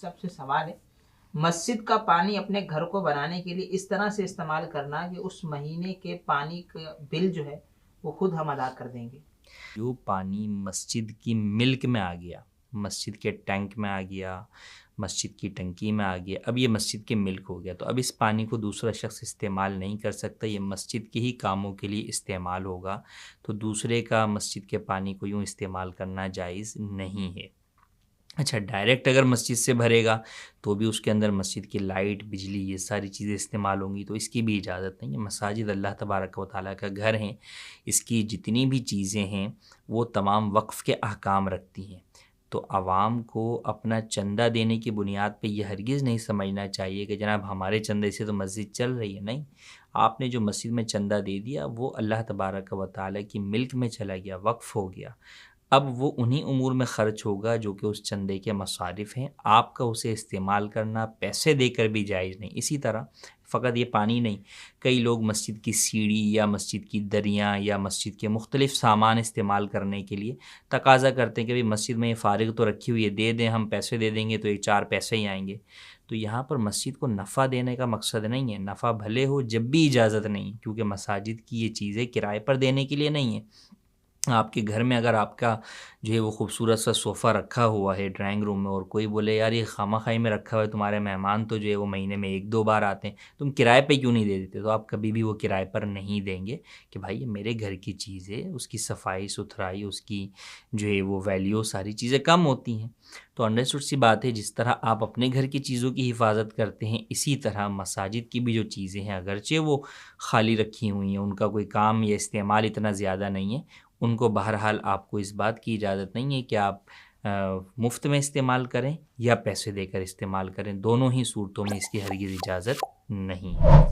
आपसे आपसे सवाल है, मस्जिद का पानी अपने घर को बनाने के लिए इस तरह से इस्तेमाल करना कि उस महीने के पानी का बिल जो है वो खुद हम अदा कर देंगे। जो पानी मस्जिद की मिल्क में आ गया, मस्जिद के टैंक में आ गया, मस्जिद की टंकी में आ गया, अब ये मस्जिद के मिल्क हो गया, तो अब इस पानी को दूसरा शख्स इस्तेमाल नहीं कर सकता, ये मस्जिद के ही कामों के लिए इस्तेमाल होगा। तो दूसरे का मस्जिद के पानी को यूँ इस्तेमाल करना जायज़ नहीं है। अच्छा, डायरेक्ट अगर मस्जिद से भरेगा तो भी उसके अंदर मस्जिद की लाइट, बिजली, ये सारी चीज़ें इस्तेमाल होंगी, तो इसकी भी इजाज़त नहीं है। मसाजिद अल्लाह तबारक व तआला का घर हैं, इसकी जितनी भी चीज़ें हैं वो तमाम वक्फ़ के अहकाम रखती हैं। तो आवाम को अपना चंदा देने की बुनियाद पे ये हरगिज़ नहीं समझना चाहिए कि जनाब हमारे चंदे से तो मस्जिद चल रही है। नहीं, आपने जो मस्जिद में चंदा दे दिया वो अल्लाह तबारक व तआला की मिल्क में चला गया, वक्फ़ हो गया। अब वो उन्हीं उमूर में ख़र्च होगा जो कि उस चंदे के मसारिफ़ हैं। आपका उसे इस्तेमाल करना पैसे देकर भी जायज़ नहीं। इसी तरह फ़क़त ये पानी नहीं, कई लोग मस्जिद की सीढ़ी या मस्जिद की दरियाँ या मस्जिद के मुख्तलिफ़ सामान इस्तेमाल करने के लिए तकाज़ा करते हैं कि भाई मस्जिद में ये फ़ारिग तो रखी हुई है, दे दें, हम पैसे दे देंगे तो ये 4 पैसे ही आएँगे। तो यहाँ पर मस्जिद को नफ़ा देने का मकसद नहीं है, नफ़ा भले हो जब भी इजाज़त नहीं है, क्योंकि मसाजिद की ये चीज़ें किराए पर देने के लिए नहीं है। आपके घर में अगर आपका जो है वो खूबसूरत सा सोफ़ा रखा हुआ है ड्राइंग रूम में और कोई बोले यार ये खामा-खाई में रखा हुआ है, तुम्हारे मेहमान तो जो है वो महीने में 1-2 बार आते हैं, तुम किराए पे क्यों नहीं दे देते? तो आप कभी भी वो किराए पर नहीं देंगे कि भाई ये मेरे घर की चीज़ है, उसकी सफाई-सुथराई, उसकी जो है वो वैल्यू, सारी चीज़ें कम होती हैं। तो अंडरस्टूड सी बात है, जिस तरह आप अपने घर की चीज़ों की हिफाज़त करते हैं, इसी तरह मसाजिद की भी जो चीज़ें हैं अगरचे वो खाली रखी हुई हैं, उनका कोई काम या इस्तेमाल इतना ज़्यादा नहीं है, उनको बहरहाल आपको इस बात की इजाज़त नहीं है कि आप मुफ़्त में इस्तेमाल करें या पैसे देकर इस्तेमाल करें, दोनों ही सूरतों में इसकी हरगिज़ इजाज़त नहीं है।